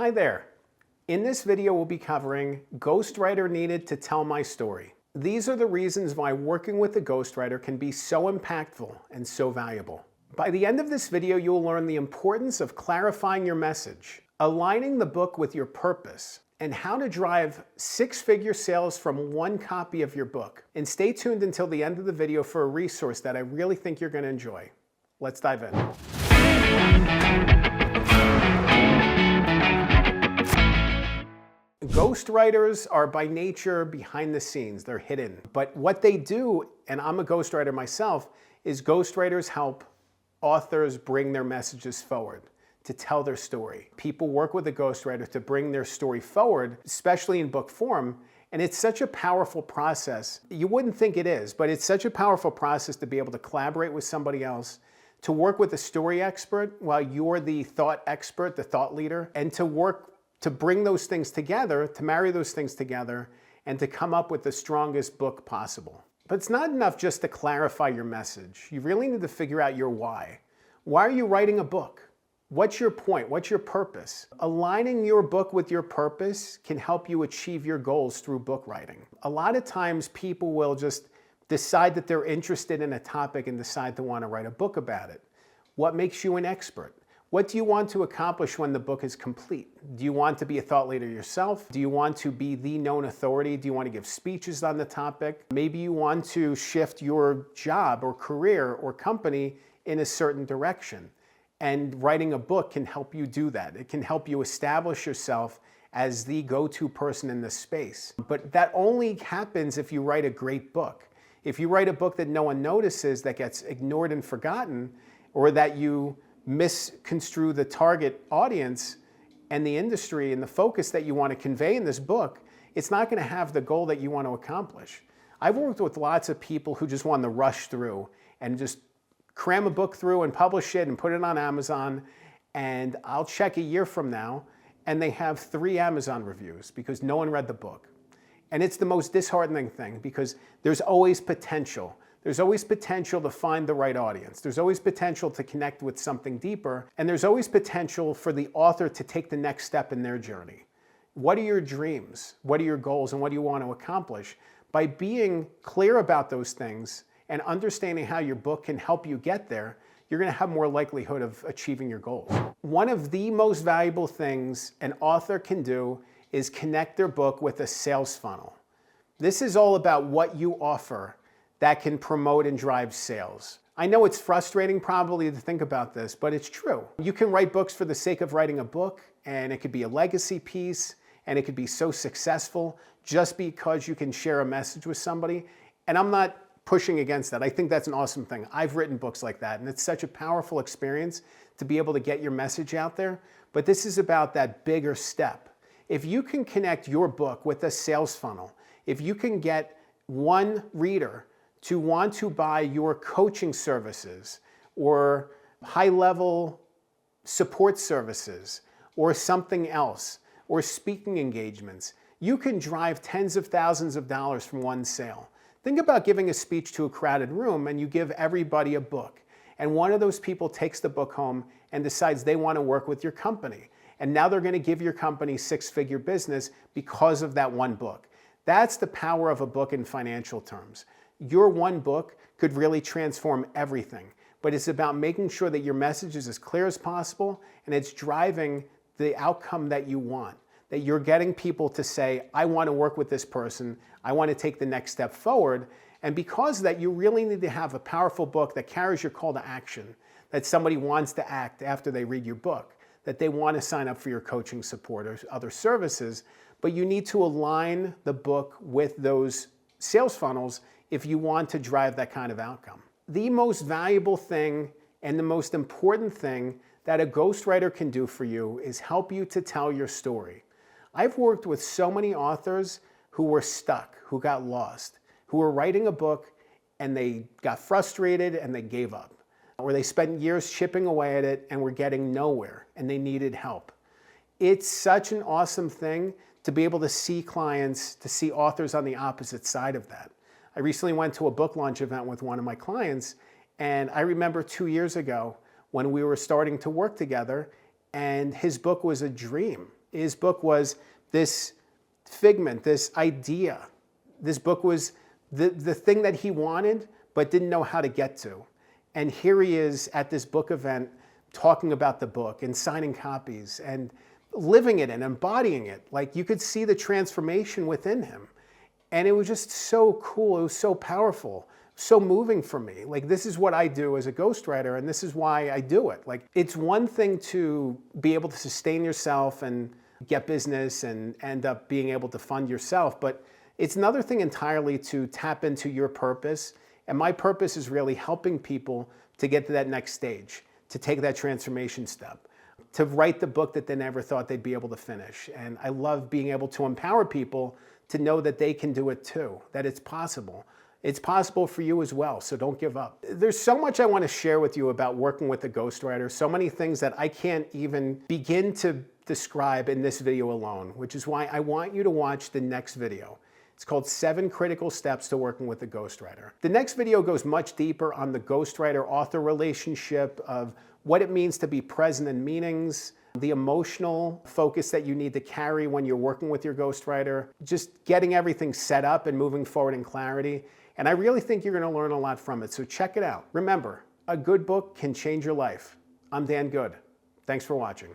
Hi there. In this video, we'll be covering Ghostwriter needed to tell my story. These are the reasons why working with a ghostwriter can be so impactful and so valuable. By the end of this video, you'll learn the importance of clarifying your message, aligning the book with your purpose, and how to drive six-figure sales from one copy of your book. And stay tuned until the end of the video for a resource that I really think you're going to enjoy. Let's dive in. Ghostwriters are by nature behind the scenes. They're hidden. But what they do, and I'm a ghostwriter myself, is ghostwriters help authors bring their messages forward, to tell their story. People work with a ghostwriter to bring their story forward, especially in book form, and it's such a powerful process. You wouldn't think it is, but it's such a powerful process to be able to collaborate with somebody else, to work with a story expert while you're the thought expert, the thought leader, and to work to bring those things together, to marry those things together, and to come up with the strongest book possible. But it's not enough just to clarify your message. You really need to figure out your why. Why are you writing a book? What's your point? What's your purpose? Aligning your book with your purpose can help you achieve your goals through book writing. A lot of times people will just decide that they're interested in a topic and decide to want to write a book about it. What makes you an expert? What do you want to accomplish when the book is complete? Do you want to be a thought leader yourself? Do you want to be the known authority? Do you want to give speeches on the topic? Maybe you want to shift your job or career or company in a certain direction. And writing a book can help you do that. It can help you establish yourself as the go-to person in this space. But that only happens if you write a great book. If you write a book that no one notices, that gets ignored and forgotten, or that you misconstrue the target audience and the industry and the focus that you want to convey in this book, it's not going to have the goal that you want to accomplish. I've worked with lots of people who just want to rush through and just cram a book through and publish it and put it on Amazon, and I'll check a year from now and they have 3 Amazon reviews because no one read the book. And it's the most disheartening thing because there's always potential. There's always potential to find the right audience. There's always potential to connect with something deeper, and there's always potential for the author to take the next step in their journey. What are your dreams? What are your goals, and what do you want to accomplish? By being clear about those things and understanding how your book can help you get there, you're going to have more likelihood of achieving your goals. One of the most valuable things an author can do is connect their book with a sales funnel. This is all about what you offer that can promote and drive sales. I know it's frustrating probably to think about this, but it's true. You can write books for the sake of writing a book, and it could be a legacy piece, and it could be so successful just because you can share a message with somebody. And I'm not pushing against that. I think that's an awesome thing. I've written books like that, and it's such a powerful experience to be able to get your message out there. But this is about that bigger step. If you can connect your book with a sales funnel, if you can get one reader to want to buy your coaching services or high-level support services or something else or speaking engagements, you can drive tens of thousands of dollars from one sale. Think about giving a speech to a crowded room and you give everybody a book. And one of those people takes the book home and decides they want to work with your company. And now they're going to give your company six-figure business because of that one book. That's the power of a book in financial terms. Your one book could really transform everything, but it's about making sure that your message is as clear as possible and it's driving the outcome that you want, that you're getting people to say, I want to work with this person, I want to take the next step forward. And because of that, you really need to have a powerful book that carries your call to action, that somebody wants to act after they read your book, that they want to sign up for your coaching support or other services, but you need to align the book with those sales funnels if you want to drive that kind of outcome. The most valuable thing and the most important thing that a ghostwriter can do for you is help you to tell your story. I've worked with so many authors who were stuck, who got lost, who were writing a book and they got frustrated and they gave up, or they spent years chipping away at it and were getting nowhere and they needed help. It's such an awesome thing to be able to see clients, to see authors on the opposite side of that. I recently went to a book launch event with one of my clients, and I remember 2 years ago when we were starting to work together, and his book was a dream. His book was this figment, this idea. This book was the thing that he wanted but didn't know how to get to. And here he is at this book event talking about the book and signing copies and living it and embodying it. Like, you could see the transformation within him. And it was just so cool. It was so powerful, so moving for me. Like, this is what I do as a ghostwriter, and this is why I do it. Like, it's one thing to be able to sustain yourself and get business and end up being able to fund yourself, but it's another thing entirely to tap into your purpose. And my purpose is really helping people to get to that next stage, to take that transformation step, to write the book that they never thought they'd be able to finish. And I love being able to empower people to know that they can do it too, that it's possible. It's possible for you as well, so don't give up. There's so much I want to share with you about working with a ghostwriter, so many things that I can't even begin to describe in this video alone, which is why I want you to watch the next video. It's called 7 Critical Steps to Working with a Ghostwriter. The next video goes much deeper on the ghostwriter-author relationship, of what it means to be present in meetings, the emotional focus that you need to carry when you're working with your ghostwriter, just getting everything set up and moving forward in clarity. And I really think you're going to learn a lot from it, so check it out. Remember, a good book can change your life. I'm Dan Good. Thanks for watching.